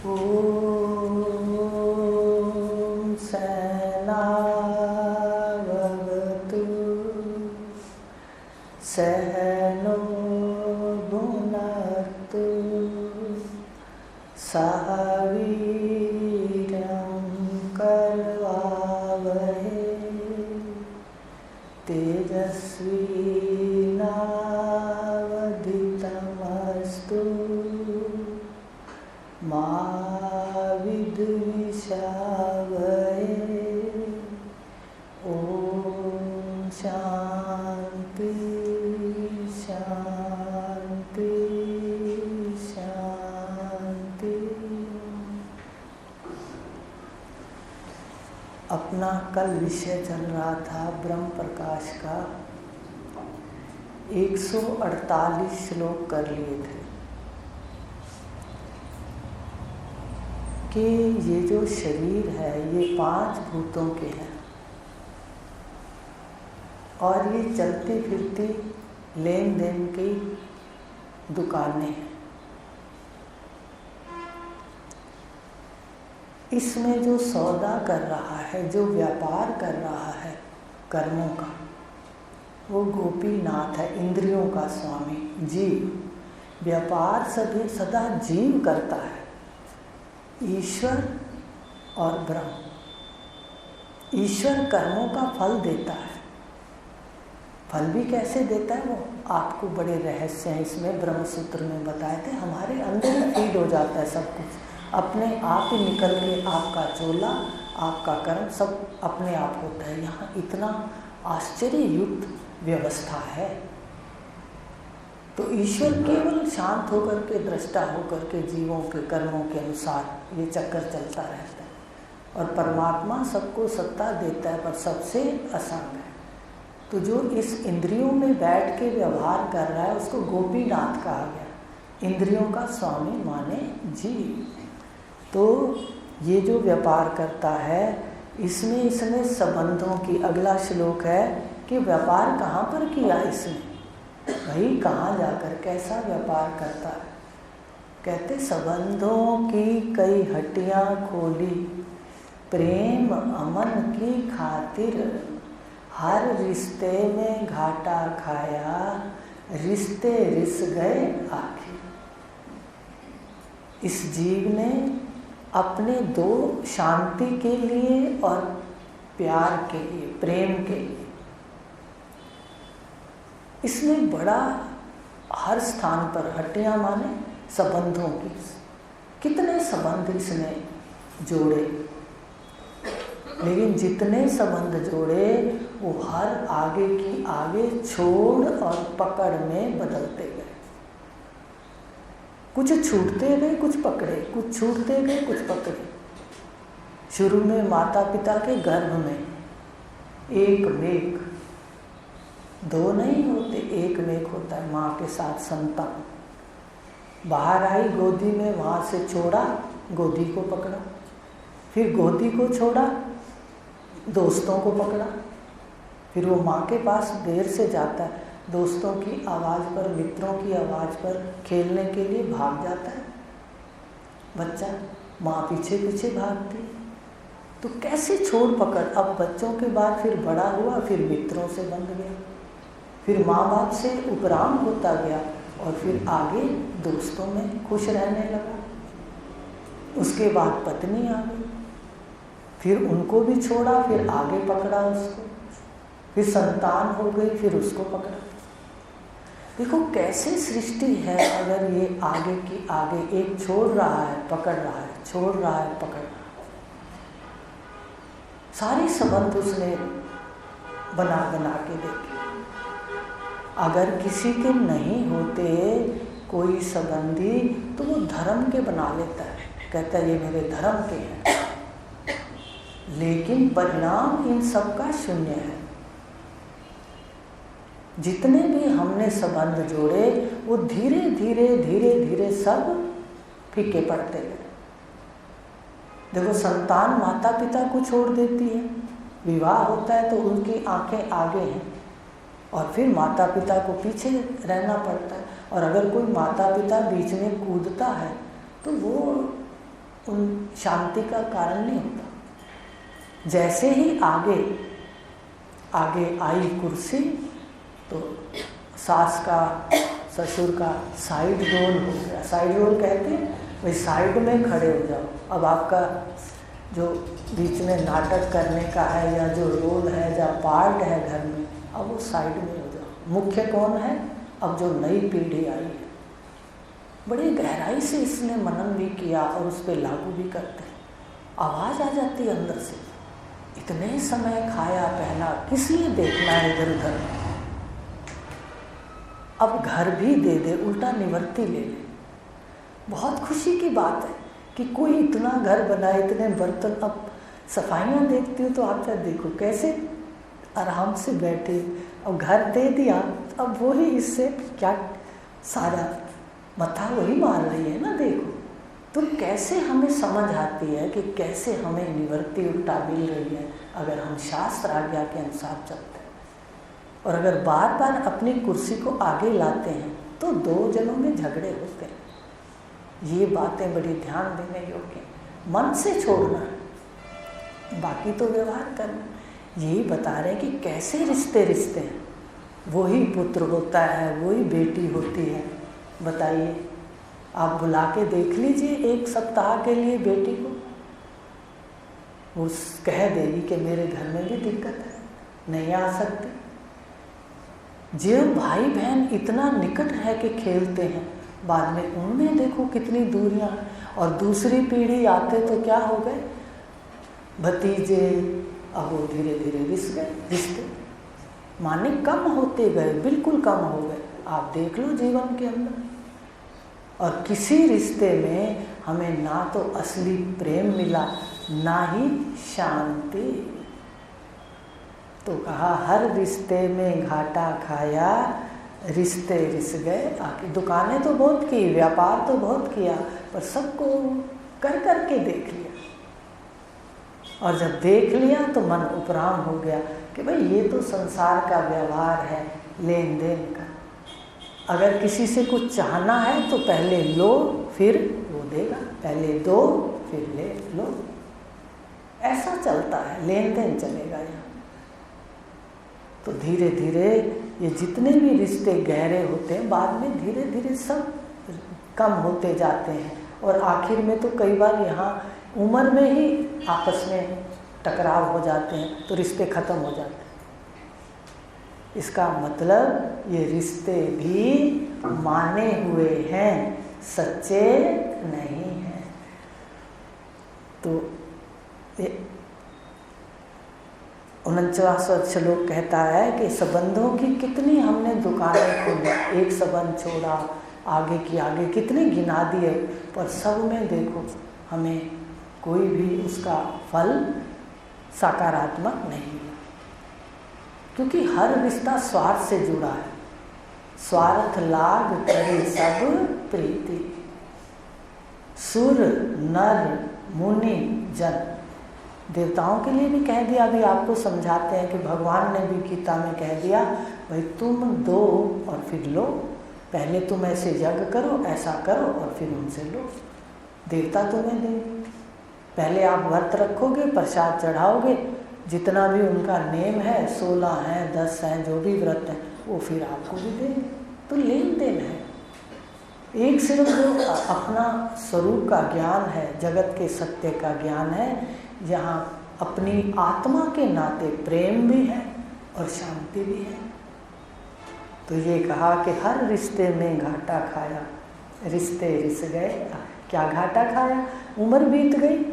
ॐ सहनावतु सहनो भुनक्तु सह वीर्यं करवावहै तेजस्विनावधीतमस्तु मा विद्विषावहै। ॐ शान्ति शान्ति शान्ति। अपना कल विषय चल रहा था ब्रह्म प्रकाश का। 148 श्लोक कर लिए थे कि ये जो शरीर है ये 5 भूतों के हैं और ये चलती फिरती लेन देन की दुकानें हैं। इसमें जो सौदा कर रहा है, जो व्यापार कर रहा है कर्मों का, वो गोपीनाथ है, इंद्रियों का स्वामी जीव। व्यापार सभी सदा जीव करता है, ईश्वर और ब्रह्म। ईश्वर कर्मों का फल देता है। फल भी कैसे देता है वो आपको बड़े रहस्य हैं इसमें ब्रह्म सूत्र में बताए थे। हमारे अंदर ही फीड हो जाता है सब कुछ, अपने आप ही निकल के आपका चोला, आपका कर्म सब अपने आप होता है। यहाँ इतना आश्चर्ययुक्त व्यवस्था है। तो ईश्वर केवल शांत होकर के, दृष्टा होकर के जीवों के कर्मों के अनुसार ये चक्कर चलता रहता है और परमात्मा सबको सत्ता देता है पर सबसे असंग है। तो जो इस इंद्रियों में बैठ के व्यवहार कर रहा है उसको गोपीनाथ कहा गया। इंद्रियों का स्वामी माने जीव। तो ये जो व्यापार करता है इसमें इसने संबंधों की, अगला श्लोक है कि व्यापार कहाँ पर किया इसने, भाई कहाँ जाकर कैसा व्यापार करता है। कहते संबंधों की कई हट्टियाँ खोली, प्रेम अमन की खातिर हर रिश्ते में घाटा खाया, रिश्ते रिस गए आखिर। इस जीव ने अपने दो शांति के लिए और प्यार के लिए, प्रेम के लिए, इसने बड़ा हर स्थान पर हट्टियां माने संबंधों की, कितने संबंध इसने जोड़े, लेकिन जितने संबंध जोड़े वो हर आगे की आगे छोड़ और पकड़ में बदलते गए। कुछ छूटते गए, कुछ पकड़े, कुछ छूटते गए, कुछ पकड़े। शुरू में माता पिता के गर्भ में एक मेघ, दो नहीं होते, एक मेघ होता है, माँ के साथ संतान। बाहर आई गोदी में, वहाँ से छोड़ा, गोदी को पकड़ा, फिर गोदी को छोड़ा, दोस्तों को पकड़ा, फिर वो माँ के पास देर से जाता है, दोस्तों की आवाज़ पर, मित्रों की आवाज़ पर खेलने के लिए भाग जाता है बच्चा, माँ पीछे पीछे भागती। तो कैसे छोड़ पकड़। अब बच्चों के बाद फिर बड़ा हुआ, फिर मित्रों से बंध गया, फिर माँ बाप से उपराम होता गया और फिर आगे दोस्तों में खुश रहने लगा। उसके बाद पत्नी आ गई, फिर उनको भी छोड़ा, फिर आगे पकड़ा उसको, फिर संतान हो गई, फिर उसको पकड़ा। देखो कैसे सृष्टि है। अगर ये आगे की आगे, एक छोड़ रहा है पकड़ रहा है, छोड़ रहा है पकड़ रहा है, सारे संबंध उसने बना बना के देखे। अगर किसी के नहीं होते कोई संबंधी तो वो धर्म के बना लेता है, कहता है ये मेरे धर्म के हैं, लेकिन परिणाम इन सब का शून्य है। जितने भी हमने संबंध जोड़े वो धीरे धीरे धीरे धीरे सब फीके पड़ते गए। देखो संतान माता पिता को छोड़ देती है, विवाह होता है तो उनकी आंखें आगे हैं और फिर माता पिता को पीछे रहना पड़ता है। और अगर कोई माता पिता बीच में कूदता है तो वो उन शांति का कारण नहीं होता। जैसे ही आगे आई कुर्सी तो सास का ससुर का साइड रोल हो गया। साइड रोल कहते हैं भाई साइड में खड़े हो जाओ। अब आपका जो बीच में नाटक करने का है या जो रोल है या पार्ट है घर में, अब वो साइड में हो जाओ। मुख्य कौन है? अब जो नई पीढ़ी आई है। बड़ी गहराई से इसने मनन भी किया और उस पर लागू भी करते हैं। आवाज़ आ जाती है अंदर से, इतने समय खाया पहना किस लिए देखना है इधर उधर। अब घर भी दे दे, उल्टा निवर्ती ले ले। बहुत खुशी की बात है कि कोई इतना घर बनाए, इतने बर्तन। अब सफाइयाँ देखती हो तो आप चाहे देखो कैसे आराम से बैठे। अब घर दे दिया, अब वही इससे क्या सारा मथा वही मार रही है ना। देखो तो कैसे हमें समझ आती है कि कैसे हमें निवर्ती उल्टा मिल रही है अगर हम शास्त्र आज्ञा के अनुसार चलते हैं। और अगर बार बार अपनी कुर्सी को आगे लाते हैं तो दो जनों में झगड़े होते हैं। ये बातें बड़ी ध्यान देने योग्य। मन से छोड़ना, बाकी तो व्यवहार करना। यही बता रहे हैं कि कैसे रिश्ते हैं। वही पुत्र होता है, वही बेटी होती है। बताइए, आप बुला के देख लीजिए एक सप्ताह के लिए बेटी को, वो कह देगी कि मेरे घर में भी दिक्कत है, नहीं आ सकती। जो भाई बहन इतना निकट है कि खेलते हैं, बाद में उनमें देखो कितनी दूरियां। और दूसरी पीढ़ी आते तो क्या हो गए, भतीजे, अब वो धीरे धीरे रिश्ते माने कम होते गए, बिल्कुल कम हो गए। आप देख लो जीवन के अंदर। और किसी रिश्ते में हमें ना तो असली प्रेम मिला, ना ही शांति। तो कहा हर रिश्ते में घाटा खाया, रिश्ते रिस गए आके। दुकानें तो बहुत की, व्यापार तो बहुत किया, पर सबको कर के देख लिया। और जब देख लिया तो मन उपराम हो गया कि भाई ये तो संसार का व्यवहार है, लेन देन का। अगर किसी से कुछ चाहना है तो पहले लो फिर वो देगा, पहले दो फिर ले लो। ऐसा चलता है, लेन देन चलेगा यहाँ। तो धीरे धीरे ये जितने भी रिश्ते गहरे होते हैं, बाद में धीरे धीरे सब कम होते जाते हैं। और आखिर में तो कई बार यहाँ उम्र में ही आपस में टकराव हो जाते हैं, तो रिश्ते खत्म हो जाते हैं। इसका मतलब ये रिश्ते भी माने हुए हैं, सच्चे नहीं हैं। तो 49वां श्लोक कहता है कि संबंधों की कितनी हमने दुकानें खोली, एक संबंध छोड़ा, आगे की आगे कितने गिना दिए, पर सब में देखो हमें कोई भी उसका फल सकारात्मक नहीं मिला। क्योंकि हर रिश्ता स्वार्थ से जुड़ा है। स्वार्थ लाग करे सब प्रीति, सुर नर मुनि जन। देवताओं के लिए भी कह दिया, अभी आपको समझाते हैं कि भगवान ने भी गीता में कह दिया, भाई तुम दो और फिर लो। पहले तुम ऐसे यज्ञ करो, ऐसा करो और फिर उनसे लो, देवता तुम्हें देंगे। पहले आप व्रत रखोगे, प्रसाद चढ़ाओगे, जितना भी उनका नेम है, 16 हैं, 10 हैं, जो भी व्रत है, वो फिर आपको भी देंगे। तो लेन देन है। एक सिर्फ जो अपना स्वरूप का ज्ञान है, जगत के सत्य का ज्ञान है, यहाँ अपनी आत्मा के नाते प्रेम भी है और शांति भी है। तो ये कहा कि हर रिश्ते में घाटा खाया, रिश्ते रिस गए। क्या घाटा खाया? उम्र बीत गई,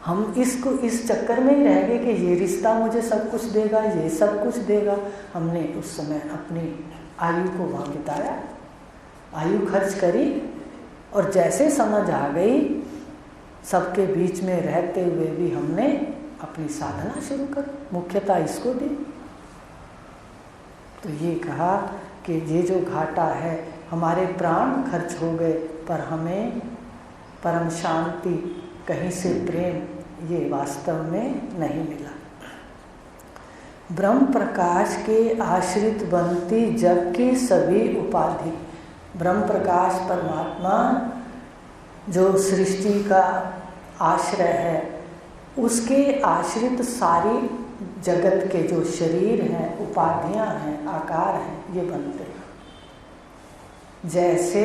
हम इसको इस चक्कर में ही रह गए कि ये रिश्ता मुझे सब कुछ देगा, ये सब कुछ देगा। हमने उस समय अपनी आयु को वहाँ बिताया, आयु खर्च करी, और जैसे समझ आ गई सबके बीच में रहते हुए भी हमने अपनी साधना शुरू कर, मुख्यता इसको दी। तो ये कहा कि ये जो घाटा है, हमारे प्राण खर्च हो गए, पर हमें परम शांति, कहीं से प्रेम, ये वास्तव में नहीं मिला। ब्रह्म प्रकाश के आश्रित बनती जग की सभी उपाधि। ब्रह्म प्रकाश परमात्मा जो सृष्टि का आश्रय है, उसके आश्रित सारी जगत के जो शरीर हैं, उपाधियां हैं, आकार हैं, ये बनते हैं। जैसे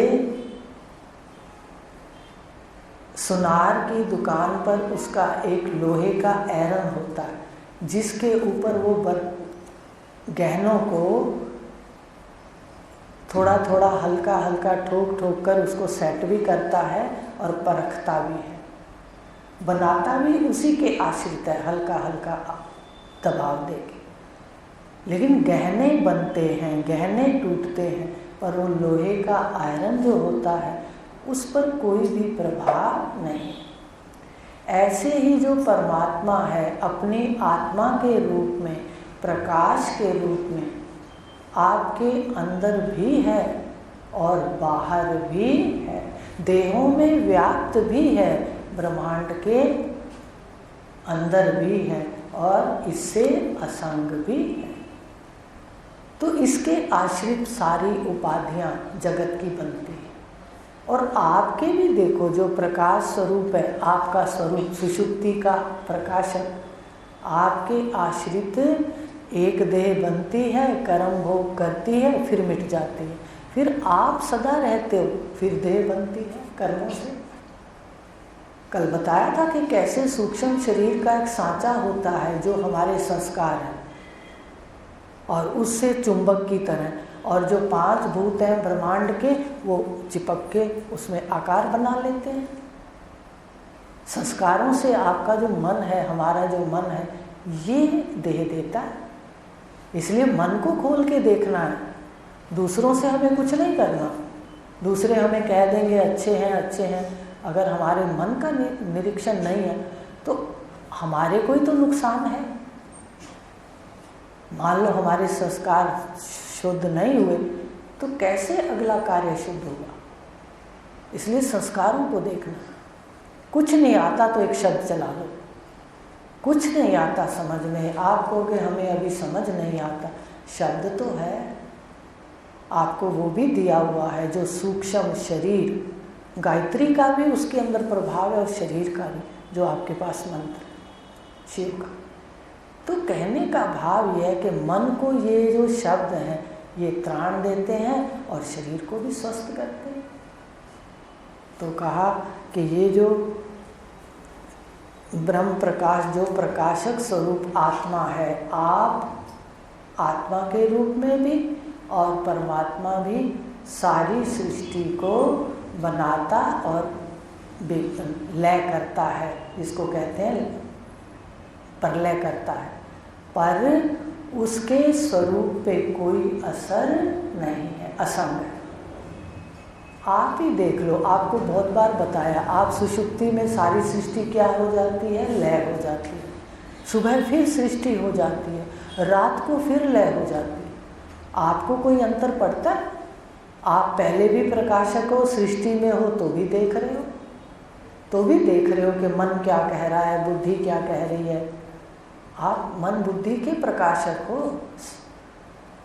सुनार की दुकान पर उसका एक लोहे का ऐरन होता है, जिसके ऊपर वो गहनों को थोड़ा थोड़ा हल्का हल्का ठोक ठोक कर उसको सेट भी करता है और परखता भी है, बनाता भी उसी के आश्रित है, हल्का हल्का दबाव देके। लेकिन गहने बनते हैं, गहने टूटते हैं, पर वो लोहे का आयरन जो होता है उस पर कोई भी प्रभाव नहीं। ऐसे ही जो परमात्मा है अपनी आत्मा के रूप में, प्रकाश के रूप में आपके अंदर भी है और बाहर भी है, देहों में व्याप्त भी है, ब्रह्मांड के अंदर भी है और इससे असंग भी है। तो इसके आश्रित सारी उपाधियां जगत की बनती हैं। और आपके भी देखो जो प्रकाश स्वरूप है, आपका स्वरूप सुषुप्ति का प्रकाशक, आपके आश्रित एक देह बनती है, कर्म भोग करती है, फिर मिट जाती है, फिर आप सदा रहते हो, फिर देह बनती है कर्मों से। कल बताया था कि कैसे सूक्ष्म शरीर का एक सांचा होता है जो हमारे संस्कार है, और उससे चुंबक की तरह, और जो 5 भूत हैं ब्रह्मांड के वो चिपक के उसमें आकार बना लेते हैं। संस्कारों से आपका जो मन है, हमारा जो मन है, ये देह देता है। इसलिए मन को खोल के देखना है, दूसरों से हमें कुछ नहीं करना। दूसरे हमें कह देंगे अच्छे हैं अच्छे हैं, अगर हमारे मन का निरीक्षण नहीं है तो हमारे को ही तो नुकसान है। मान लो हमारे संस्कार शुद्ध नहीं हुए तो कैसे अगला कार्य शुद्ध होगा। इसलिए संस्कारों को देखना। कुछ नहीं आता तो एक शब्द चला लो, कुछ नहीं आता समझ में, आप कहोगे हमें अभी समझ नहीं आता, शब्द तो है, आपको वो भी दिया हुआ है जो सूक्ष्म शरीर, गायत्री का भी उसके अंदर प्रभाव है और शरीर का भी, जो आपके पास मंत्र शिव का। तो कहने का भाव यह है कि मन को ये जो शब्द हैं ये त्राण देते हैं और शरीर को भी स्वस्थ करते हैं। तो कहा कि ये जो ब्रह्म प्रकाश, जो प्रकाशक स्वरूप आत्मा है, आप आत्मा के रूप में भी और परमात्मा भी सारी सृष्टि को बनाता और लय करता है, जिसको कहते हैं प्रलय करता है, पर उसके स्वरूप पे कोई असर नहीं है, असंग है। आप ही देख लो, आपको बहुत बार बताया, आप सुषुप्ति में सारी सृष्टि क्या हो जाती है, लय हो जाती है, सुबह फिर सृष्टि हो जाती है, रात को फिर लय हो जाती है। आपको कोई अंतर पड़ता है? आप पहले भी प्रकाशक हो, सृष्टि में हो तो भी देख रहे हो, तो भी देख रहे हो कि मन क्या कह रहा है, बुद्धि क्या कह रही है। आप मन बुद्धि के प्रकाशक हो।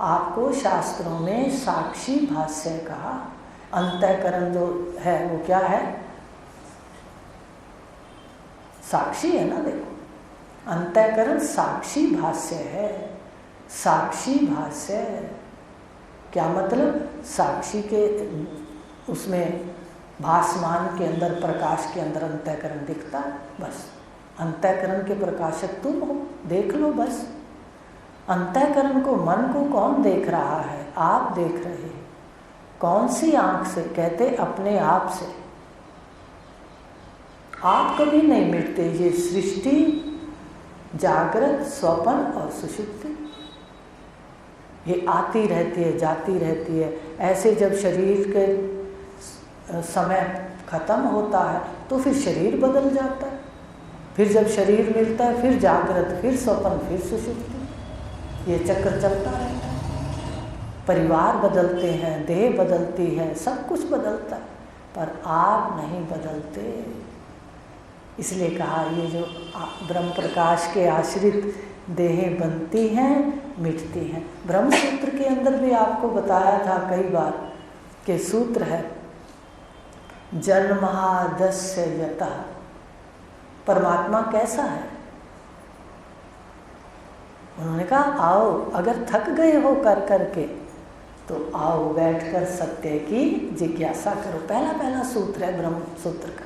आपको शास्त्रों में साक्षी भाष्य कहा। अंतःकरण जो है वो क्या है, साक्षी है ना। देखो अंतःकरण साक्षी भाष्य है। साक्षी भाष्य क्या मतलब, साक्षी के उसमें भासमान के अंदर, प्रकाश के अंदर अंतःकरण दिखता, बस अंतःकरण के प्रकाशक तुम हो, देख लो बस। अंतःकरण को, मन को कौन देख रहा है, आप देख रहे हैं। कौन सी आंख से, कहते अपने आप से। आप कभी नहीं मिटते, ये सृष्टि, जागृत, स्वप्न और सुषुप्ति ये आती रहती है, जाती रहती है। ऐसे जब शरीर के समय खत्म होता है तो फिर शरीर बदल जाता है, फिर जब शरीर मिलता है फिर जागृत, फिर स्वप्न, फिर सुषुप्ति, ये चक्र चलता रहता है। परिवार बदलते हैं, देह बदलती है, सब कुछ बदलता है, पर आप नहीं बदलते। इसलिए कहा ये जो ब्रह्म प्रकाश के आश्रित देहें बनती हैं, मिटती हैं। ब्रह्म सूत्र के अंदर भी आपको बताया था कई बार कि सूत्र है जन्मादस्य यतः परमात्मा कैसा है? उन्होंने कहा आओ, अगर थक गए हो कर करके तो आओ बैठकर सत्य की जिज्ञासा करो। पहला सूत्र है ब्रह्म सूत्र का।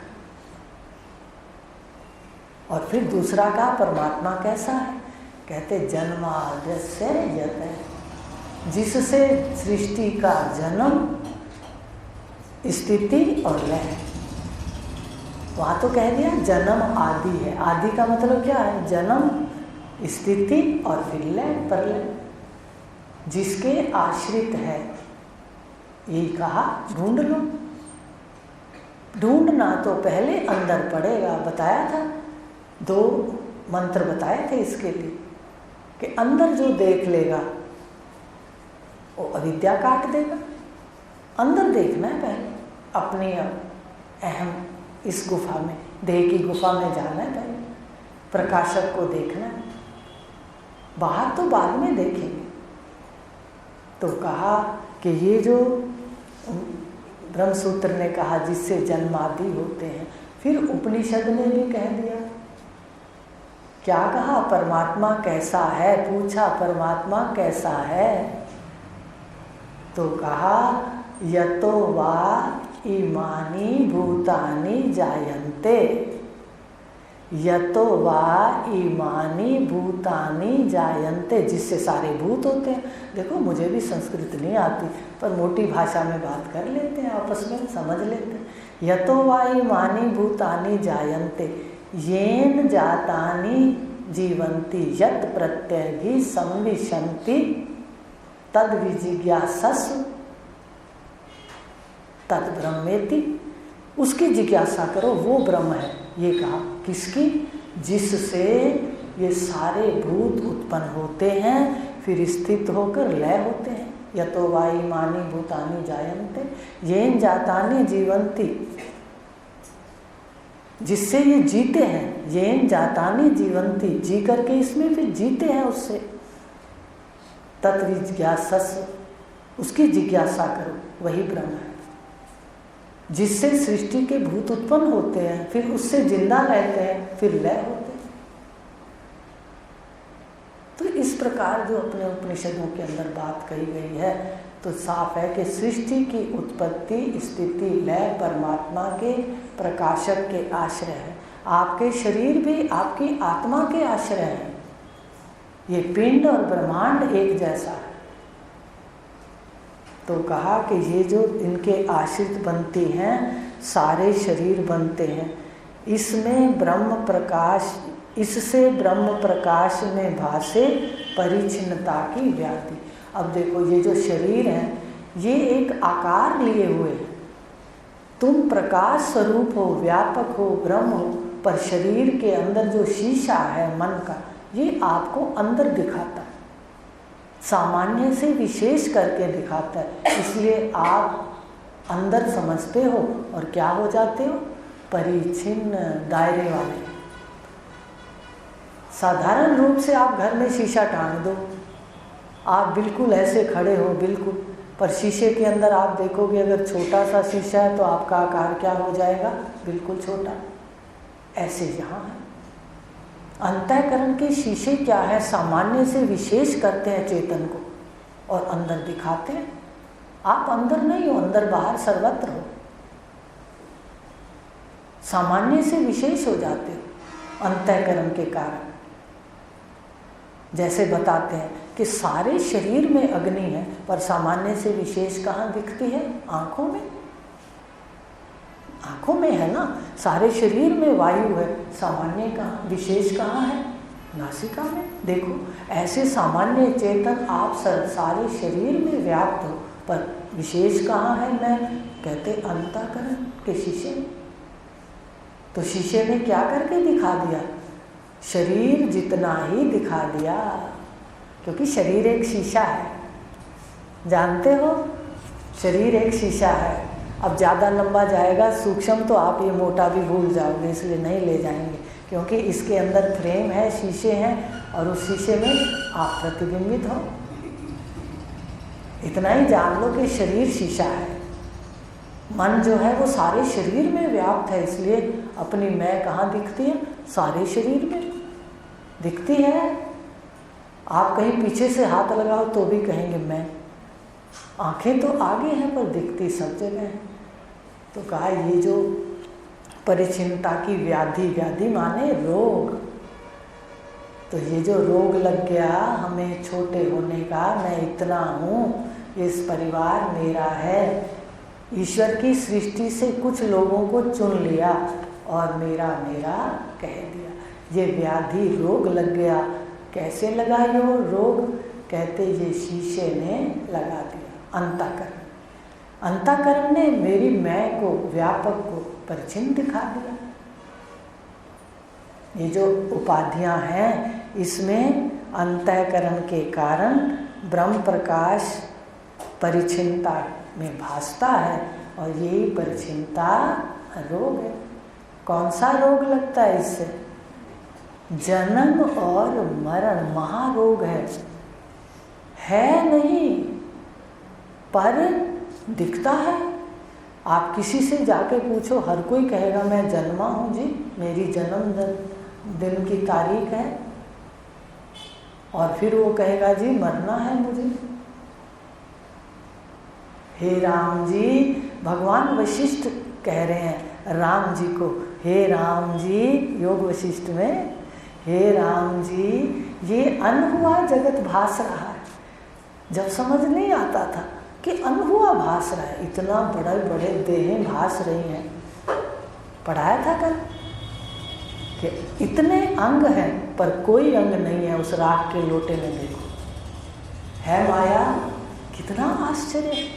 और फिर दूसरा का परमात्मा कैसा है? कहते जन्माद्यस्य यतः, जिससे सृष्टि का जन्म, स्थिति और लय। वहाँ तो कह दिया जन्म आदि है। आदि का मतलब क्या है? जन्म, स्थिति और फिर लय, प्रलय, जिसके आश्रित है। यही कहा ढूंढ लो। ढूंढना तो पहले अंदर पड़ेगा। बताया था, 2 मंत्र बताए थे इसके लिए कि अंदर जो देख लेगा वो अविद्या काट देगा। अंदर देखना है पहले, अपनी अहम इस गुफा में, देह की गुफा में जाना है पहले, प्रकाशक को देखना है। बाहर तो बाद में देखेंगे। तो कहा कि ये जो ब्रह्मसूत्र ने कहा जिससे जन्मादि होते हैं, फिर उपनिषद ने भी कह दिया। क्या कहा? परमात्मा कैसा है? पूछा परमात्मा कैसा है? तो कहा यतो वा इमानि भूतानि जायन्ते, यतो वा इमानि भूतानि जायन्ते, जिससे सारे भूत होते हैं। देखो मुझे भी संस्कृत नहीं आती, पर मोटी भाषा में बात कर लेते हैं, आपस में समझ लेते हैं। यतो वा इमानि भूतानि जायन्ते येन जातानि जीवन्ति यत् प्रत्यगि संविशन्ति तद विजिज्ञासस्व तद ब्रह्मेति। उसकी जिज्ञासा करो, वो ब्रह्म है। ये कहा किसकी? जिससे ये सारे भूत उत्पन्न होते हैं, फिर स्थित होकर लय होते हैं। यतो वा इमानि भूतानि जायन्ते येन जातानि जीवन्ति, जिससे ये जीते हैं। येन जातानि जीवन्ति, जी करके इसमें फिर जीते हैं उससे। तत्विज्ञासस्व, उसकी जिज्ञासा करो, वही ब्रह्म है। जिससे सृष्टि के भूत उत्पन्न होते हैं, फिर उससे जिंदा रहते हैं, फिर लय होते हैं। तो इस प्रकार जो अपने उपनिषदों के अंदर बात कही गई है, तो साफ है कि सृष्टि की उत्पत्ति, स्थिति, लय परमात्मा के प्रकाशक के आश्रय है। आपके शरीर भी आपकी आत्मा के आश्रय है। ये पिंड और ब्रह्मांड एक जैसा है। तो कहा कि ये जो इनके आश्रित बनती हैं, सारे शरीर बनते हैं। इसमें ब्रह्म प्रकाश, इससे ब्रह्म प्रकाश में भासे परिच्छिन्नता की व्याधि। अब देखो ये जो शरीर है, ये एक आकार लिए हुए है। तुम प्रकाश स्वरूप हो, व्यापक हो, ब्रह्म हो, पर शरीर के अंदर जो शीशा है मन का, ये आपको अंदर दिखाता है, सामान्य से विशेष करके दिखाता है। इसलिए आप अंदर समझते हो और क्या हो जाते हो? परिच्छिन्न, दायरे वाले। साधारण रूप से आप घर में शीशा टांग दो, आप बिल्कुल ऐसे खड़े हो, बिल्कुल, पर शीशे के अंदर आप देखोगे अगर छोटा सा शीशा है तो आपका आकार क्या हो जाएगा? बिल्कुल छोटा। ऐसे यहाँ है। अंतःकरण के शीशे क्या है? सामान्य से विशेष करते हैं चेतन को और अंदर दिखाते हैं। आप अंदर नहीं हो, अंदर बाहर सर्वत्र हो, सामान्य से विशेष हो जाते हो अंतःकरण के कारण। जैसे बताते हैं कि सारे शरीर में अग्नि है, पर सामान्य से विशेष कहाँ दिखती है? आँखों में। आँखों में है ना। सारे शरीर में वायु है, सामान्य कहाँ, विशेष कहाँ है? नासिका में। देखो ऐसे सामान्य चेतन आप सारे शरीर में व्याप्त हो, पर विशेष कहाँ है? मैं कहते अंतःकरण के शीशे में। तो शीशे में क्या करके दिखा दिया? शरीर जितना ही दिखा दिया, क्योंकि शरीर एक शीशा है, जानते हो, शरीर एक शीशा है। अब ज़्यादा लंबा जाएगा सूक्ष्म तो आप ये मोटा भी भूल जाओगे, इसलिए नहीं ले जाएंगे, क्योंकि इसके अंदर फ्रेम है, शीशे हैं, और उस शीशे में आप प्रतिबिंबित हो। इतना ही जान लो कि शरीर शीशा है। मन जो है वो सारे शरीर में व्याप्त है, इसलिए अपनी मैं कहाँ दिखती है? सारे शरीर में दिखती है। आप कहीं पीछे से हाथ लगाओ तो भी कहेंगे मैं। आंखें तो आगे हैं पर दिखती सब जगह है। तो कहा ये जो परिचिनता की व्याधि, व्याधि माने रोग, तो ये जो रोग लग गया हमें छोटे होने का, मैं इतना हूँ, इस परिवार मेरा है, ईश्वर की सृष्टि से कुछ लोगों को चुन लिया और मेरा मेरा कह दिया, ये व्याधि रोग लग गया। कैसे लगा ये रोग? कहते ये शीशे ने लगा दिया, अंतःकरण। अंतःकरण ने मेरी मैं को, व्यापक को परिचिन दिखा दिया। ये जो उपाधियां हैं इसमें अंतःकरण के कारण ब्रह्म प्रकाश परिचिनता में भासता है और यही परिचिनता रोग है। कौन सा रोग लगता है इससे? जन्म और मरण महारोग है नहीं पर दिखता है। आप किसी से जाके पूछो, हर कोई कहेगा मैं जन्मा हूँ जी, मेरी जन्म दिन की तारीख है, और फिर वो कहेगा जी मरना है मुझे। हे राम जी, भगवान वशिष्ठ कह रहे हैं राम जी को, हे राम जी, योग वशिष्ठ में, हे राम जी ये अनहुआ जगत भास रहा है। जब समझ नहीं आता था कि अनहुआ भास रहा है, इतना बड़े बड़े देहें भास रही हैं, पढ़ाया था कल कि इतने अंग हैं पर कोई अंग नहीं है उस राख के लोटे में। देखो है माया, कितना आश्चर्य,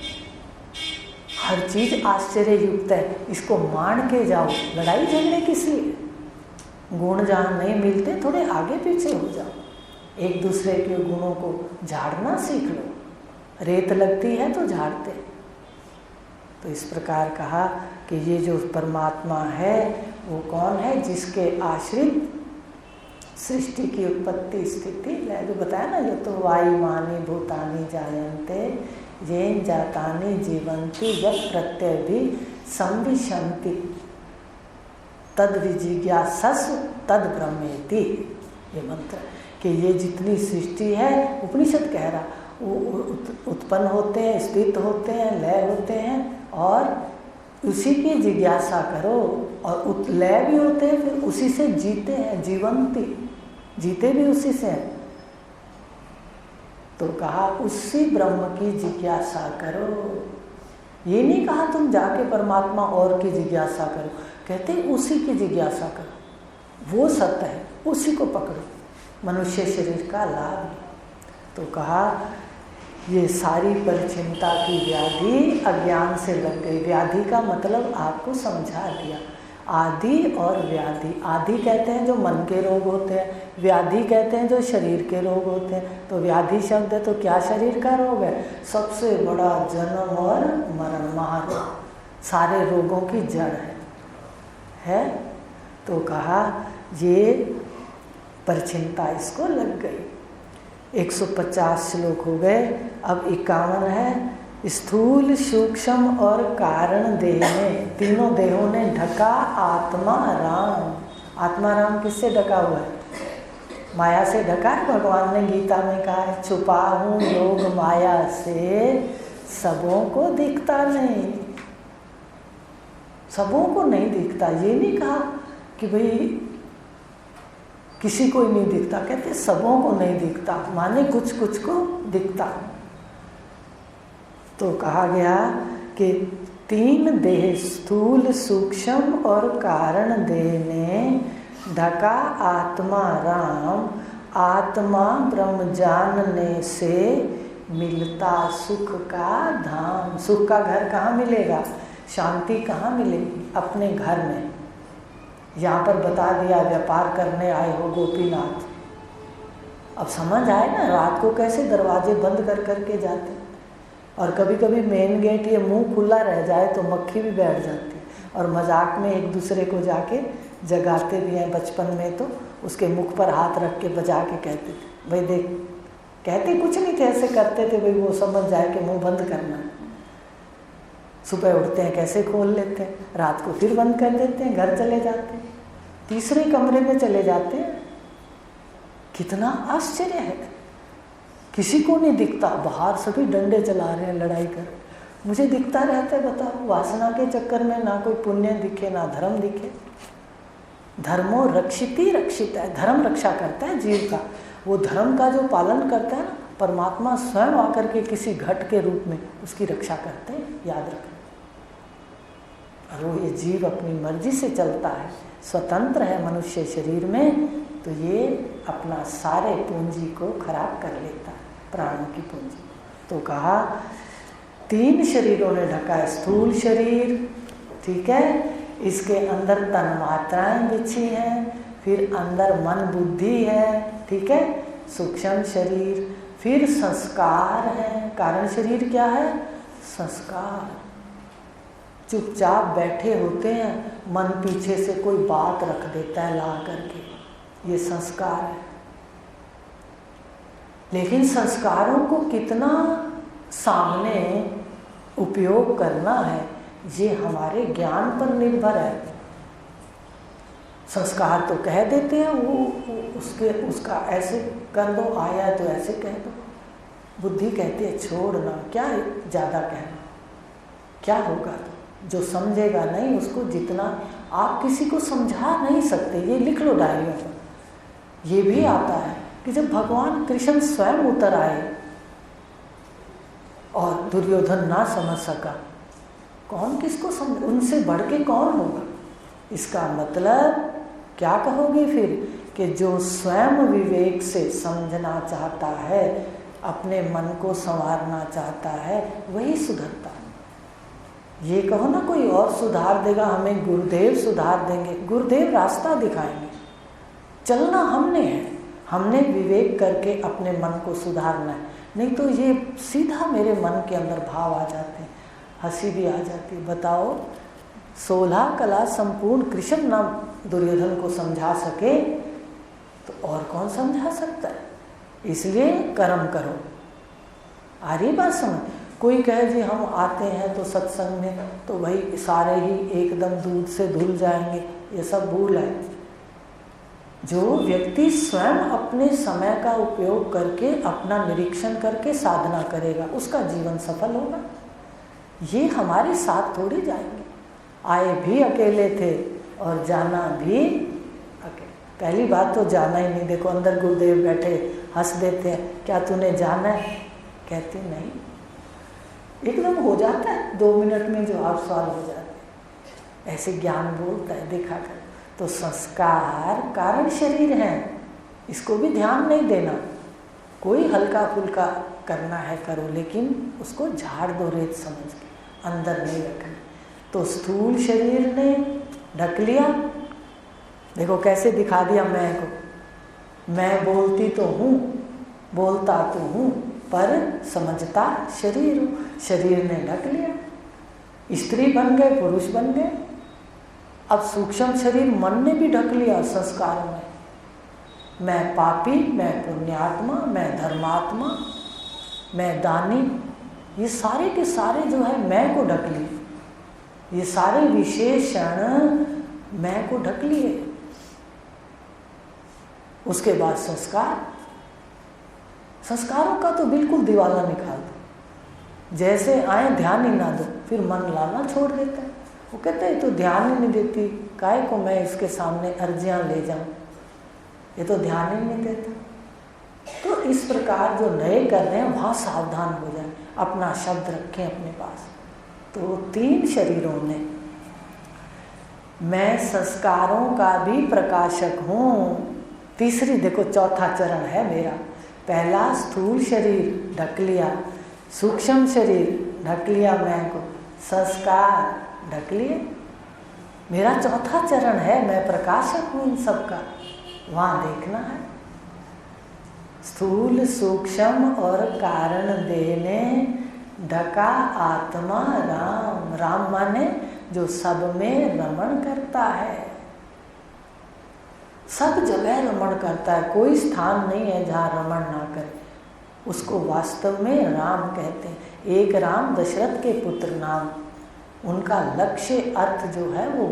हर चीज आश्चर्य युक्त है। इसको मान के जाओ, लड़ाई झगड़े किस लिए? गुण जहाँ नहीं मिलते थोड़े आगे पीछे हो जाओ, एक दूसरे के गुणों को झाड़ना सीख लो। रेत लगती है तो झाड़ते। तो इस प्रकार कहा कि ये जो परमात्मा है वो कौन है? जिसके आश्रित सृष्टि की उत्पत्ति स्थिति, जो बताया ना, ये तो वायुमानी भूतानि जायन्ते येन जातानि जीवन्ति यत् प्रत्यय भी संविशन्ति तद विजिज्ञासस्व तद ब्रह्मेति। ये मंत्र कि ये जितनी सृष्टि है, उपनिषद कह रहा, वो उत्पन्न होते हैं, स्थित होते हैं, लय होते हैं, और उसी की जिज्ञासा करो। और लय भी होते हैं, फिर उसी से जीते हैं, जीवंती, जीते भी उसी से हैं। तो कहा उसी ब्रह्म की जिज्ञासा करो। ये नहीं कहा तुम जाके परमात्मा और की जिज्ञासा करो, कहते उसी की जिज्ञासा करो, वो सत्य है, उसी को पकड़ो, मनुष्य शरीर का लाभ। तो कहा ये सारी परिचिनता की व्याधि अज्ञान से लग गई। व्याधि का मतलब आपको समझा दिया, आदि और व्याधि। आदि कहते हैं जो मन के रोग होते हैं, व्याधि कहते हैं जो शरीर के रोग होते हैं। तो व्याधि शब्द है तो क्या शरीर का रोग है? सबसे बड़ा जन्म और मरण महारोग, सारे रोगों की जड़ है। तो कहा ये परिचिनता इसको लग गई। 150 श्लोक हो गए, अब 51 है। स्थूल सूक्ष्म और कारण देह में, तीनों देहों ने ढका आत्मा राम। आत्मा राम किससे ढका हुआ है? माया से ढका है। भगवान ने गीता में कहा है छुपा हूँ योग माया से, सबों को दिखता नहीं। सबों को नहीं दिखता, ये नहीं कहा कि भाई किसी को ही नहीं दिखता, कहते सबों को नहीं दिखता, माने कुछ कुछ को दिखता। तो कहा गया कि तीन देह, स्थूल सूक्ष्म और कारण देह ने ढका आत्मा राम। आत्मा ब्रह्म जानने से मिलता सुख का धाम। सुख का घर कहाँ मिलेगा? शांति कहाँ मिलेगी? अपने घर में। यहाँ पर बता दिया व्यापार करने आए हो गोपीनाथ। अब समझ आए ना रात को कैसे दरवाजे बंद कर करके जाते। और कभी कभी मेन गेट ये मुंह खुला रह जाए तो मक्खी भी बैठ जाती है, और मजाक में एक दूसरे को जाके जगाते भी हैं। बचपन में तो उसके मुख पर हाथ रख के बजा के कहते थे, भाई देख, कहते कुछ नहीं थे, ऐसे करते थे भाई वो समझ जाए कि मुंह बंद करना है। सुबह उठते हैं कैसे खोल लेते हैं, रात को फिर बंद कर देते हैं, घर चले जाते हैं, तीसरे कमरे में चले जाते हैं। कितना आश्चर्य है, किसी को नहीं दिखता, बाहर सभी डंडे चला रहे हैं, लड़ाई कर, मुझे दिखता रहता है। बताओ, वासना के चक्कर में ना कोई पुण्य दिखे ना धर्म दिखे। धर्मो रक्षिति रक्षित है, धर्म रक्षा करता है जीव का। वो धर्म का जो पालन करता है ना, परमात्मा स्वयं आकर के किसी घट के रूप में उसकी रक्षा करते हैं, याद रखें। और वो ये जीव अपनी मर्जी से चलता है, स्वतंत्र है मनुष्य शरीर में, तो ये अपना सारे पूंजी को खराब कर लेता है, प्राणों की पूंजी। तो कहा 3 शरीरों ने ढका है, स्थूल शरीर, ठीक है, इसके अंदर तन मात्राएं बिछी हैं, फिर अंदर मन बुद्धि है, ठीक है, सूक्ष्म शरीर, फिर संस्कार है। कारण शरीर क्या है? संस्कार। चुपचाप बैठे होते हैं, मन पीछे से कोई बात रख देता है ला करके, ये संस्कार है। लेकिन संस्कारों को कितना सामने उपयोग करना है, ये हमारे ज्ञान पर निर्भर है। संस्कार तो कह देते हैं, वो उसका ऐसे कर दो, आया तो ऐसे कह दो। बुद्धि कहती है छोड़ना, क्या ज़्यादा कहना, क्या होगा। तो जो समझेगा नहीं उसको जितना, आप किसी को समझा नहीं सकते। ये लिख लो डायरियों पर। ये भी आता है कि जब भगवान कृष्ण स्वयं उतर आए और दुर्योधन ना समझ सका, कौन किसको समझ, उनसे बढ़ के कौन होगा। इसका मतलब क्या कहोगे फिर, कि जो स्वयं विवेक से समझना चाहता है, अपने मन को संवारना चाहता है, वही सुधरता है। ये कहो ना कोई और सुधार देगा, हमें गुरुदेव सुधार देंगे। गुरुदेव रास्ता दिखाएंगे, चलना हमने है, हमने विवेक करके अपने मन को सुधारना है। नहीं तो ये सीधा मेरे मन के अंदर भाव आ जाते हैं, हंसी भी आ जाती है। बताओ, 16 कला संपूर्ण कृष्ण ना दुर्योधन को समझा सके तो और कौन समझा सकता है। इसलिए कर्म करो। आ रही बात समझ। कोई कहे जी हम आते हैं तो सत्संग में तो भाई सारे ही एकदम दूध से धुल जाएंगे, ये सब भूल है। जो व्यक्ति स्वयं अपने समय का उपयोग करके, अपना निरीक्षण करके साधना करेगा, उसका जीवन सफल होगा। ये हमारे साथ थोड़ी जाएंगे। आए भी अकेले थे और जाना भी अकेले। पहली बात तो जाना ही नहीं। देखो अंदर गुरुदेव बैठे, हंस देते हैं, क्या तूने जाना है? कहते नहीं, एकदम हो जाता है 2 मिनट में, जो आप सवाल हो जाते हैं। ऐसे ज्ञान बोलता है, देखा कर। तो संस्कार कारण शरीर हैं, इसको भी ध्यान नहीं देना। कोई हल्का फुल्का करना है करो, लेकिन उसको झाड़ दो रेत समझ के, अंदर नहीं रखना। तो स्थूल शरीर ने ढक लिया। देखो कैसे दिखा दिया मैं को। मैं बोलती तो हूँ, बोलता तो हूँ, पर समझता शरीर हूँ। शरीर ने ढक लिया, स्त्री बन गए, पुरुष बन गए। अब सूक्ष्म शरीर मन ने भी ढक लिया संस्कारों में। मैं पापी, मैं पुण्यात्मा, मैं धर्मात्मा, मैं दानी, ये सारे के सारे जो है मैं को ढक लिए। ये सारे विशेषण मैं को ढक लिए। उसके बाद संस्कार, संस्कारों का तो बिल्कुल दिवाला निकाल दो। जैसे आए ध्यान ही ना दो, फिर मन लाना छोड़ देता है। वो कहते हैं तो ध्यान ही नहीं देती, काहे को मैं इसके सामने अर्जियां ले जाऊं, ये तो ध्यान ही नहीं देता। तो इस प्रकार जो नए कर रहे हैं वहाँ सावधान हो जाए, अपना शब्द रखें अपने पास। तो 3 शरीरों ने, मैं संस्कारों का भी प्रकाशक हूँ। तीसरी देखो, चौथा चरण है मेरा। पहला स्थूल शरीर ढक लिया, सूक्ष्म शरीर ढक लिया, मैं को संस्कार ढक लिए। मेरा चौथा चरण है, मैं प्रकाशक हूँ इन सब का, वहाँ देखना है। स्थूल सूक्ष्म और कारण देने ढका आत्मा राम। राम माने जो सब में रमण करता है, सब जगह रमण करता है। कोई स्थान नहीं है जहाँ रमण ना करे, उसको वास्तव में राम कहते हैं। एक राम दशरथ के पुत्र नाम, उनका लक्ष्य अर्थ जो है वो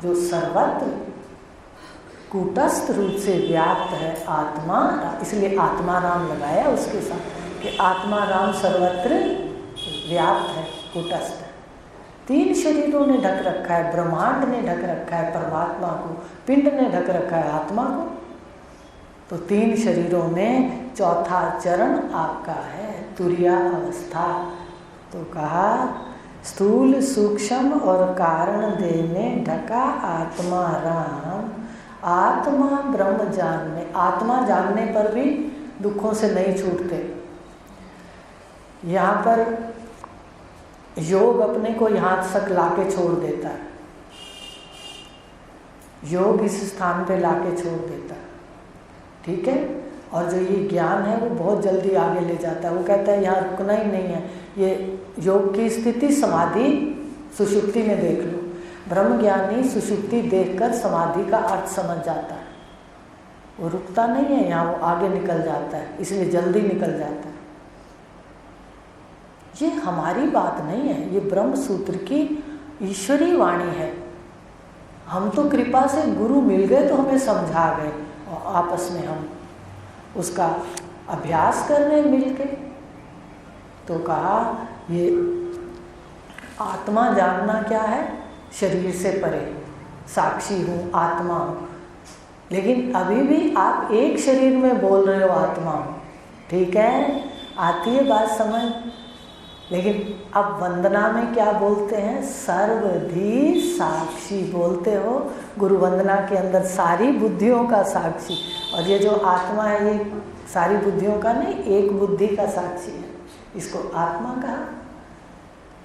जो सर्वत्र कूटस्थ रूप से व्याप्त है आत्मा, इसलिए आत्मा राम लगाया उसके साथ कि आत्मा राम सर्वत्र व्याप्त है, कूटस्थ है। 3 शरीरों ने ढक रखा है, ब्रह्मांड ने ढक रखा है परमात्मा को, पिंड ने ढक रखा है आत्मा को। तो 3 शरीरों में चौथा चरण आपका है तुरिया अवस्था। तो कहा स्थूल सूक्ष्म और कारण देह में ढका आत्मा राम, आत्मा ब्रह्म जानने, आत्मा जानने पर भी दुखों से नहीं छूटते। यहाँ पर योग अपने को यहाँ तक लाके छोड़ देता है, योग इस स्थान पे लाके छोड़ देता है, ठीक है। और जो ये ज्ञान है वो बहुत जल्दी आगे ले जाता है। वो कहता है यहाँ रुकना ही नहीं है, ये योग की स्थिति समाधि सुषुप्ति में देख लो। ब्रह्मज्ञानी सुषुप्ति देखकर समाधि का अर्थ समझ जाता है, वो रुकता नहीं है यहाँ, वो आगे निकल जाता है, इसलिए जल्दी निकल जाता है। ये हमारी बात नहीं है, ये ब्रह्म सूत्र की ईश्वरी वाणी है। हम तो कृपा से गुरु मिल गए तो हमें समझा गए, और आपस में हम उसका अभ्यास कर रहे मिल के। तो कहा ये आत्मा जानना क्या है, शरीर से परे, साक्षी हूँ, आत्मा हूँ। लेकिन अभी भी आप एक शरीर में बोल रहे हो आत्मा हूँ, ठीक है, आती है बात समझ। लेकिन अब वंदना में क्या बोलते हैं, सर्वधी साक्षी बोलते हो। गुरु वंदना के अंदर सारी बुद्धियों का साक्षी, और ये जो आत्मा है ये सारी बुद्धियों का नहीं, एक बुद्धि का साक्षी है, इसको आत्मा कहा।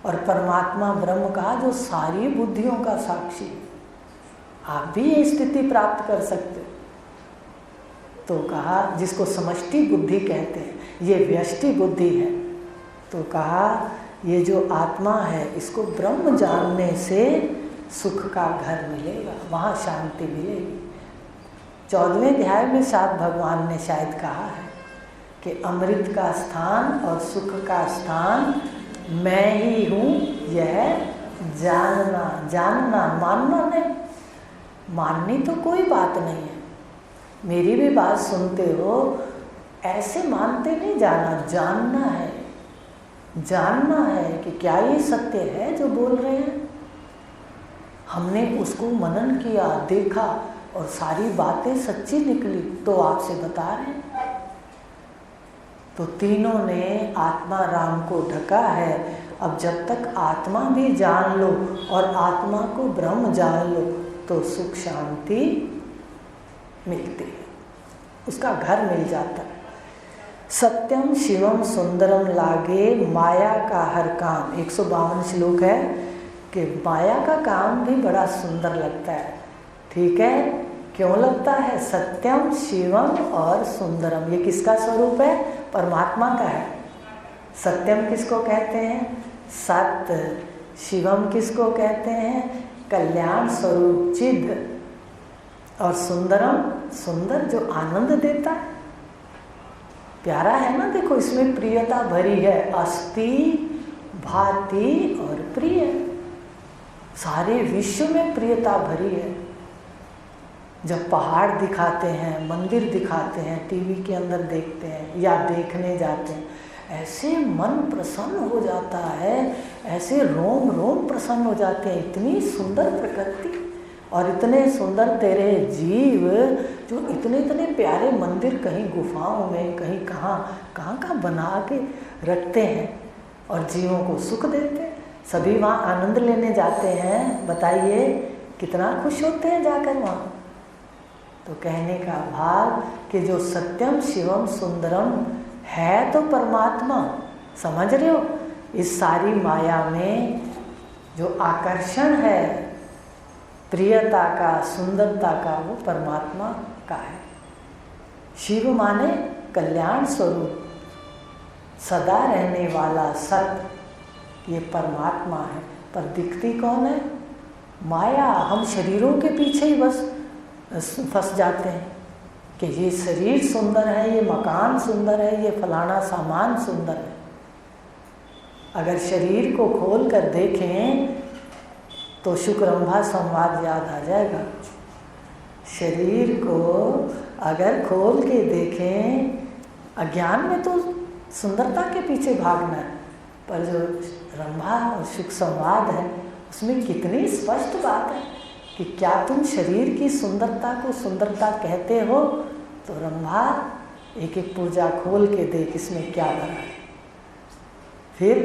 और परमात्मा ब्रह्म कहा जो सारी बुद्धियों का साक्षी है। आप भी ये स्थिति प्राप्त कर सकते हो। तो कहा जिसको समष्टि बुद्धि कहते हैं, ये व्यष्टि बुद्धि है। तो कहा ये जो आत्मा है इसको ब्रह्म जानने से सुख का घर मिलेगा, वहाँ शांति मिलेगी। 14वें अध्याय में शायद भगवान ने शायद कहा है कि अमृत का स्थान और सुख का स्थान मैं ही हूँ, यह जानना। जानना, मानना नहीं, माननी तो कोई बात नहीं है। मेरी भी बात सुनते हो, ऐसे मानते नहीं जाना, जानना है। जानना है कि क्या ये सत्य है जो बोल रहे हैं। हमने उसको मनन किया, देखा, और सारी बातें सच्ची निकली तो आपसे बता रहे हैं। तो तीनों ने आत्मा राम को ढका है। अब जब तक आत्मा भी जान लो और आत्मा को ब्रह्म जान लो तो सुख शांति मिलती है, उसका घर मिल जाता है। सत्यम शिवम सुंदरम लागे माया का हर काम, 152 श्लोक है कि माया का काम भी बड़ा सुंदर लगता है, ठीक है। क्यों लगता है? सत्यम शिवम और सुंदरम, ये किसका स्वरूप है? परमात्मा का है। सत्यम किसको कहते हैं? सत्य। शिवम किसको कहते हैं? कल्याण स्वरूप चिद। और सुंदरम, सुंदर जो आनंद देता है, प्यारा है ना। देखो इसमें प्रियता भरी है, अस्ति, भाति और प्रिय। सारे विश्व में प्रियता भरी है। जब पहाड़ दिखाते हैं, मंदिर दिखाते हैं, टीवी के अंदर देखते हैं या देखने जाते हैं, ऐसे मन प्रसन्न हो जाता है, ऐसे रोम रोम प्रसन्न हो जाते हैं। इतनी सुंदर प्रकृति और इतने सुंदर तेरे जीव, जो इतने इतने प्यारे मंदिर कहीं गुफाओं में, कहीं कहाँ बना के रखते हैं और जीवों को सुख देते हैं। सभी वहाँ आनंद लेने जाते हैं। बताइए कितना खुश होते हैं जाकर वहाँ। तो कहने का भाव कि जो सत्यम शिवम सुंदरम है तो परमात्मा, समझ रहे हो? इस सारी माया में जो आकर्षण है प्रियता का, सुंदरता का, वो परमात्मा का है। शिव माने कल्याण स्वरूप, सदा रहने वाला सत्य, ये परमात्मा है। पर दिखती कौन है? माया। हम शरीरों के पीछे ही बस फंस जाते हैं कि ये शरीर सुंदर है, ये मकान सुंदर है, ये फलाना सामान सुंदर है। अगर शरीर को खोल कर देखें तो शुक्रंभा संवाद याद आ जाएगा। शरीर को अगर खोल के देखें, अज्ञान में तो सुंदरता के पीछे भागना है, पर जो रंभा और शुक संवाद है उसमें कितनी स्पष्ट बात है कि क्या तुम शरीर की सुंदरता को सुंदरता कहते हो, तो रंभा एक एक पूजा खोल के देख इसमें क्या भरा है। फिर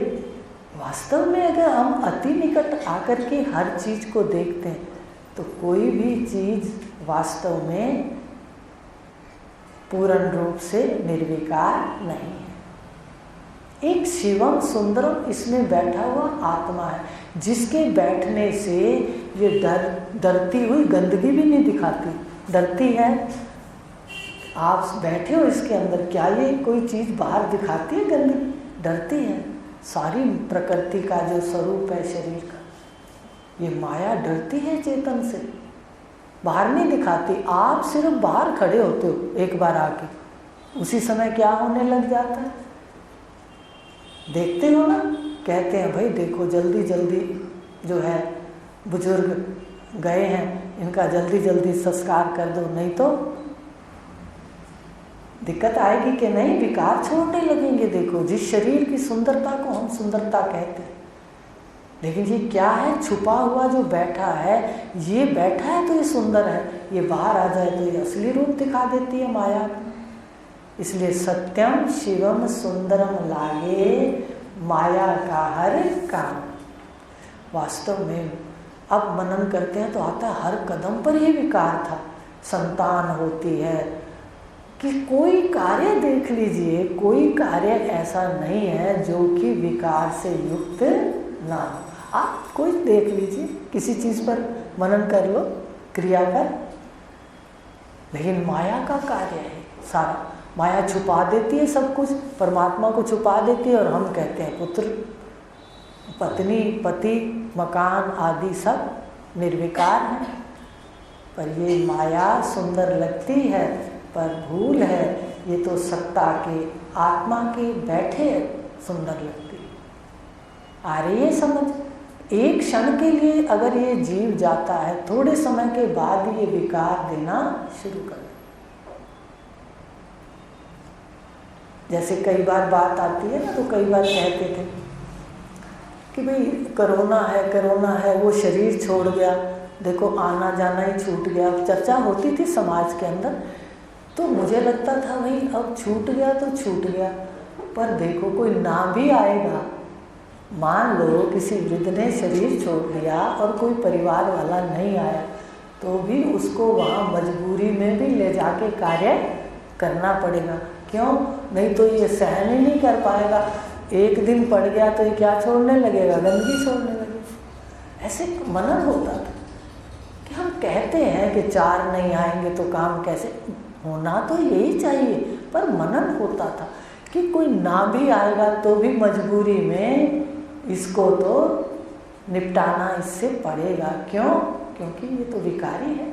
वास्तव में अगर हम अति निकट आकर के हर चीज को देखते हैं तो कोई भी चीज वास्तव में पूर्ण रूप से निर्विकार नहीं है। एक शिवम सुंदरम इसमें बैठा हुआ आत्मा है, जिसके बैठने से ये डरती हुई गंदगी भी नहीं दिखाती, डरती है। आप बैठे हो इसके अंदर, क्या ये कोई चीज़ बाहर दिखाती है गंदगी? डरती है। सारी प्रकृति का जो स्वरूप है शरीर का, ये माया डरती है चेतन से, बाहर नहीं दिखाती। आप सिर्फ बाहर खड़े होते हो एक बार आके, उसी समय क्या होने लग जाता है देखते हो ना। कहते हैं भाई देखो जल्दी जल्दी जो है बुजुर्ग गए हैं, इनका जल्दी जल्दी संस्कार कर दो, नहीं तो दिक्कत आएगी कि नहीं, विकार छोड़ने लगेंगे। देखो जिस शरीर की सुंदरता को हम सुंदरता कहते हैं, लेकिन ये क्या है, छुपा हुआ जो बैठा है, ये बैठा है तो ये सुंदर है, ये बाहर आ जाए तो ये असली रूप दिखा देती है माया। इसलिए सत्यम शिवम सुंदरम लागे माया का हर काम। वास्तव में अब मनन करते हैं तो आता है हर कदम पर ये विकार था। संतान होती है कि कोई कार्य देख लीजिए, कोई कार्य ऐसा नहीं है जो कि विकार से युक्त ना हो। आप कोई देख लीजिए, किसी चीज़ पर मनन कर लो, क्रिया कर, लेकिन माया का कार्य है सारा। माया छुपा देती है सब कुछ, परमात्मा को छुपा देती है, और हम कहते हैं पुत्र पत्नी पति मकान आदि सब निर्विकार हैं। पर ये माया सुंदर लगती है, पर भूल है, ये तो सत्ता के आत्मा के बैठे सुंदर लगती है। आ रही है समझ? एक क्षण के लिए अगर ये जीव जाता है, थोड़े समय के बाद ये विकार देना शुरू कर। जैसे कई बार बात आती है ना, तो कई बार कहते थे कि भाई कोरोना है, वो शरीर छोड़ गया, देखो आना जाना ही छूट गया। चर्चा होती थी समाज के अंदर, तो मुझे लगता था भाई अब छूट गया तो छूट गया, पर देखो कोई ना भी आएगा। मान लो किसी वृद्ध ने शरीर छोड़ दिया और कोई परिवार वाला नहीं आया, तो भी उसको वहाँ मजबूरी में भी ले जाके कार्य करना पड़ेगा। क्यों? नहीं तो ये सहन ही नहीं कर पाएगा। एक दिन पड़ गया तो ये क्या छोड़ने लगेगा? गंदगी छोड़ने लगेगा। ऐसे मनन होता था कि हम कहते हैं कि 4 नहीं आएंगे तो काम कैसे होना, तो यही चाहिए, पर मनन होता था कि कोई ना भी आएगा तो भी मजबूरी में इसको तो निपटाना इससे पड़ेगा। क्यों? क्योंकि ये तो विकारी है,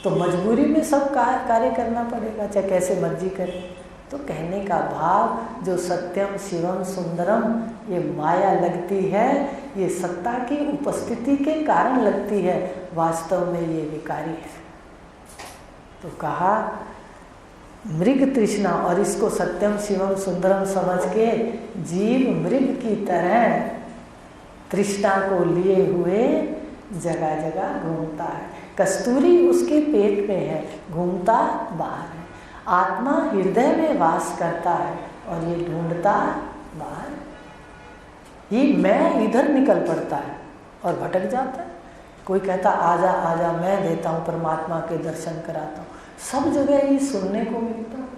तो मजबूरी में सब कार्य करना पड़ेगा, चाहे कैसे मर्जी करे। तो कहने का भाव जो सत्यम शिवम सुंदरम ये माया लगती है, ये सत्ता की उपस्थिति के कारण लगती है, वास्तव में ये विकारी है। तो कहा मृग तृष्णा, और इसको सत्यम शिवम सुंदरम समझ के जीव मृग की तरह तृष्णा को लिए हुए जगह जगह घूमता है। कस्तूरी उसके पेट में है, घूमता बाहर है। आत्मा हृदय में वास करता है और ये ढूंढता बाहर। ये मैं इधर निकल पड़ता है और भटक जाता है। कोई कहता आजा आजा, मैं देता हूँ परमात्मा के दर्शन कराता हूँ। सब जगह ये सुनने को मिलता है।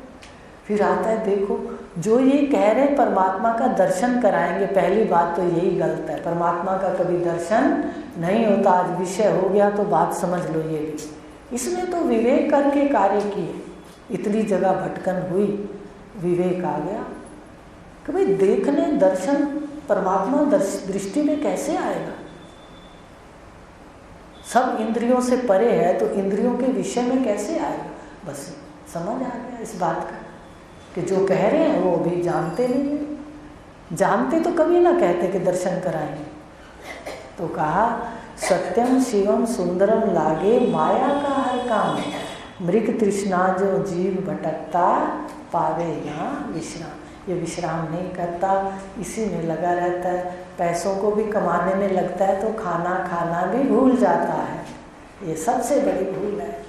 फिर आता है देखो जो ये कह रहे हैं परमात्मा का दर्शन कराएंगे, पहली बात तो यही गलत है। परमात्मा का कभी दर्शन नहीं होता। आज विषय हो गया तो बात समझ लो ये भी। इसने तो विवेक करके कार्य किए, इतनी जगह भटकन हुई, विवेक आ गया कि भाई देखने दर्शन परमात्मा दृष्टि में कैसे आएगा। सब इंद्रियों से परे है तो इंद्रियों के विषय में कैसे आएगा। बस समझ आ गया इस बात का कि जो कह रहे हैं वो भी जानते नहीं है। जानते तो कभी ना कहते कि दर्शन कराएंगे। तो कहा सत्यम शिवम सुंदरम लागे माया का हर काम, मृग तृष्णा जो जीव भटकता पावे यहाँ विश्राम। ये विश्राम नहीं करता, इसी में लगा रहता है, पैसों को भी कमाने में लगता है तो खाना खाना भी भूल जाता है। ये सबसे बड़ी भूल है।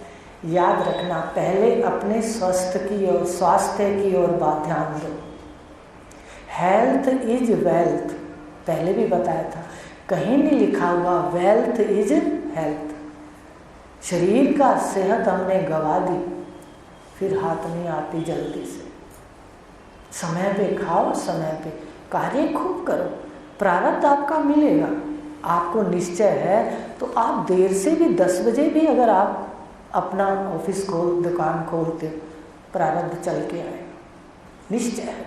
याद रखना, पहले अपने स्वास्थ्य की ओर ध्यान दो। हेल्थ इज वेल्थ, पहले भी बताया था, कहीं नहीं लिखा हुआ वेल्थ इज हेल्थ। शरीर का सेहत हमने गवा दी, फिर हाथ नहीं आती जल्दी से। समय पे खाओ, समय पे कार्य खूब करो, प्रारब्ध आपका मिलेगा। आपको निश्चय है तो आप देर से भी 10 बजे भी अगर आप अपना ऑफिस दुकान खोलते, प्रारब्ध चल के आए, निश्चय है।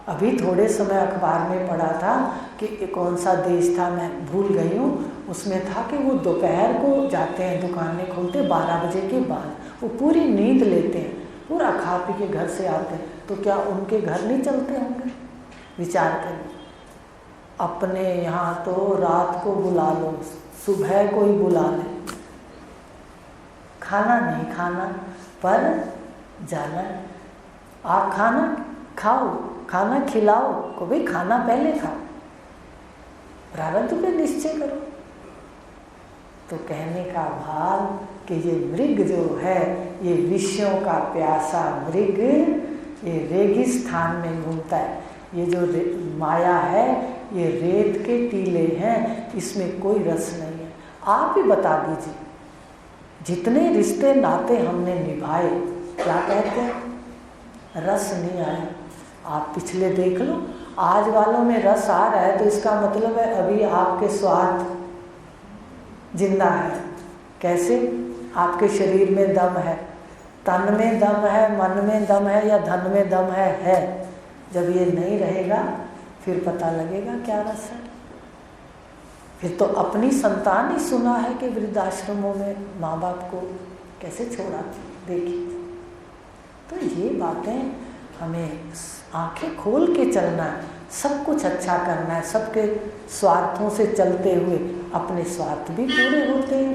अभी थोड़े समय अखबार में पढ़ा था कि कौन सा देश था, मैं भूल गई हूँ, उसमें था कि वो दोपहर को जाते हैं दुकानें खोलते 12 बजे के बाद, वो पूरी नींद लेते हैं, पूरा खा पी के घर से आते हैं, तो क्या उनके घर नहीं चलते होंगे? विचार करें। अपने यहाँ तो रात को बुला लो, सुबह कोई बुला ले, खाना नहीं खाना पर जाना। आप खाना खाओ, खाना खिलाओ को, भाई खाना पहले खाओ, प्रारब्ध पे निश्चय करो। तो कहने का भाव कि ये मृग जो है, ये विषयों का प्यासा मृग, ये रेगिस्तान में घूमता है। ये जो माया है ये रेत के टीले हैं, इसमें कोई रस नहीं है। आप ही बता दीजिए, जितने रिश्ते नाते हमने निभाए, क्या कहते हैं? रस नहीं आया। आप पिछले देख लो, आज वालों में रस आ रहा है तो इसका मतलब है अभी आपके स्वार्थ जिंदा है। कैसे? आपके शरीर में दम है, तन में दम है, मन में दम है या धन में दम है। जब ये नहीं रहेगा फिर पता लगेगा क्या रस है। फिर तो अपनी संतान ही सुना है कि वृद्धाश्रमों में माँ बाप को कैसे छोड़ा, देखिए। तो ये बातें हमें आंखें खोल के चलना है, सब कुछ अच्छा करना है। सबके स्वार्थों से चलते हुए अपने स्वार्थ भी पूरे होते हैं।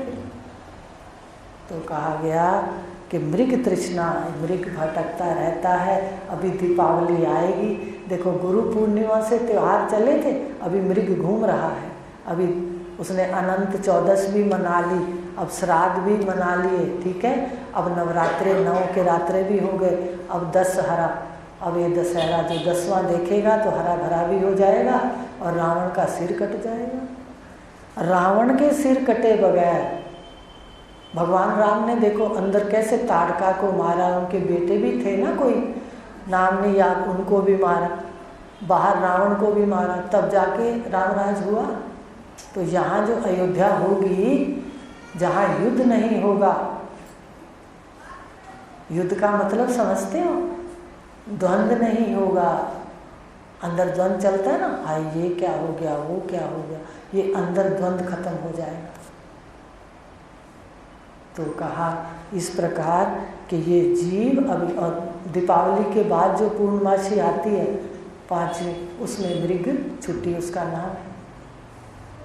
तो कहा गया कि मृग तृष्णा, मृग भटकता रहता है। अभी दीपावली आएगी, देखो गुरु पूर्णिमा से त्यौहार चले थे, अभी मृग घूम रहा है। अभी उसने अनंत चौदस भी मना ली, अब श्राद्ध भी मना लिए, ठीक है। अब नवरात्रे 9 के रात्रे भी हो गए, अब दशहरा, अब ये दशहरा जो 10वां देखेगा तो हरा भरा भी हो जाएगा और रावण का सिर कट जाएगा। रावण के सिर कटे बगैर भगवान राम ने देखो अंदर कैसे ताड़का को मारा, उनके बेटे भी थे ना, कोई नाम नहीं याद, उनको भी मारा, बाहर रावण को भी मारा, तब जाके रामराज हुआ। तो यहाँ जो अयोध्या होगी, जहाँ युद्ध नहीं होगा, युद्ध का मतलब समझते हो, द्वंद्व नहीं होगा। अंदर द्वंद्व चलता है ना, हाय ये क्या हो गया, वो क्या हो गया, ये अंदर द्वंद्व खत्म हो जाएगा। तो कहा इस प्रकार कि ये जीव अभी, और दीपावली के बाद जो पूर्णमासी आती है 5वीं, उसमें मृग छुट्टी उसका नाम है।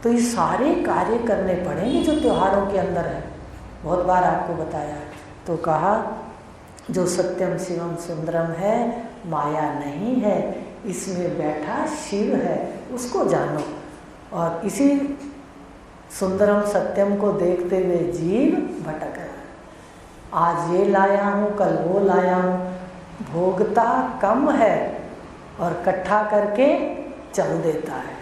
तो ये सारे कार्य करने पड़ेंगे जो त्योहारों के अंदर है, बहुत बार आपको बताया है। तो कहा जो सत्यम शिवम सुंदरम है, माया नहीं है, इसमें बैठा शिव है, उसको जानो। और इसी सुंदरम सत्यम को देखते हुए जीव भटक रहा है। आज ये लाया हूँ, कल वो लाया हूँ, भोगता कम है और इकट्ठा करके चल देता है।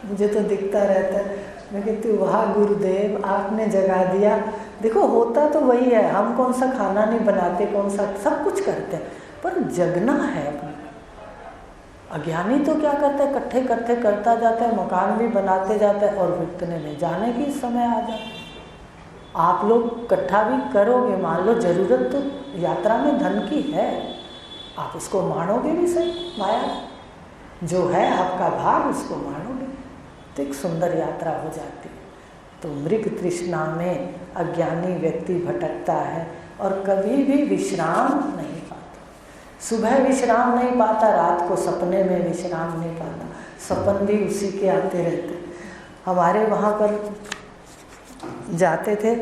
मुझे तो दिखता रहता है, मैं कहती हूँ वाह गुरुदेव, आपने जगा दिया। देखो होता तो वही है, हम कौन सा खाना नहीं बनाते, कौन सा सब कुछ करते हैं, पर जगना है अपना। अज्ञानी तो क्या करता है, इकट्ठे इकट्ठे करता जाता है, मकान भी बनाते जाता है और इतने में जाने की समय आ जाए। आप लोग इकट्ठा भी करोगे, मान लो जरूरत तो यात्रा में धन की है, आप उसको मानोगे भी सही, माया जो है आपका भाग, उसको मानोगे तो एक सुंदर यात्रा हो जाती है। तो मृग तृष्णा में अज्ञानी व्यक्ति भटकता है और कभी भी विश्राम नहीं पाता। सुबह विश्राम नहीं पाता, रात को सपने में विश्राम नहीं पाता, सपन भी उसी के आते रहते। हमारे वहाँ पर जाते थे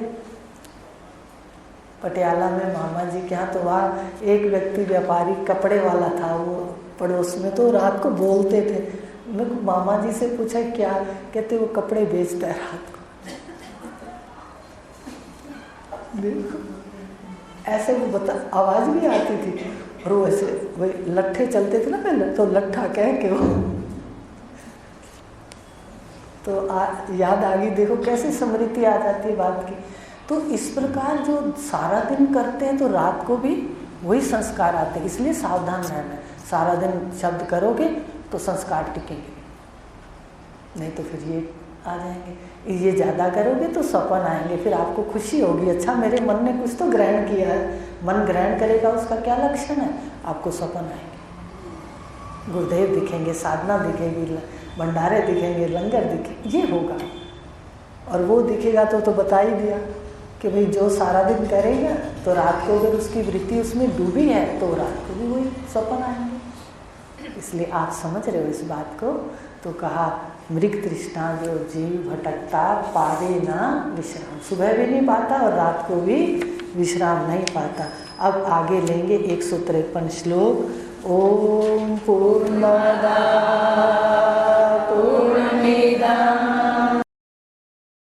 पटियाला में मामा जी के यहाँ, तो वहाँ एक व्यक्ति व्यापारी कपड़े वाला था वो पड़ोस में, तो रात को बोलते थे। मैं मामा जी से पूछा क्या, कहते वो कपड़े बेचता है रात को। देखो ऐसे वो बता, आवाज़ भी आती थी, और वो ऐसे वही लट्ठे चलते थे ना पहले, तो लट्ठा कह के वो तो याद आ गई। देखो कैसे स्मृति आ जाती है बात की। तो इस प्रकार जो सारा दिन करते हैं तो रात को भी वही संस्कार आते हैं, इसलिए सावधान रहना है। सारा दिन शब्द करोगे तो संस्कार टिकेंगे, नहीं तो फिर ये आ जाएंगे। ये ज़्यादा करोगे तो सपन आएंगे, फिर आपको खुशी होगी, अच्छा मेरे मन ने कुछ तो ग्रहण किया है। मन ग्रहण करेगा, उसका क्या लक्षण है, आपको सपन आएंगे, गुरुदेव दिखेंगे, साधना दिखेगी, भंडारे दिखेंगे, लंगर दिखेंगे, ये होगा। और वो दिखेगा तो बता ही दिया कि भाई जो सारा दिन करेगा तो रात को अगर उसकी वृत्ति उसमें डूबी है तो रात को भी वही सपन आएंगे। इसलिए आप समझ रहे हो इस बात को। तो कहा मृग तृष्णा जो जीव भटकता पावे ना विश्राम, सुबह भी नहीं पाता और रात को भी विश्राम नहीं पाता। अब आगे लेंगे 153 श्लोक। ओम पूर्णमदा पूर्णमिदं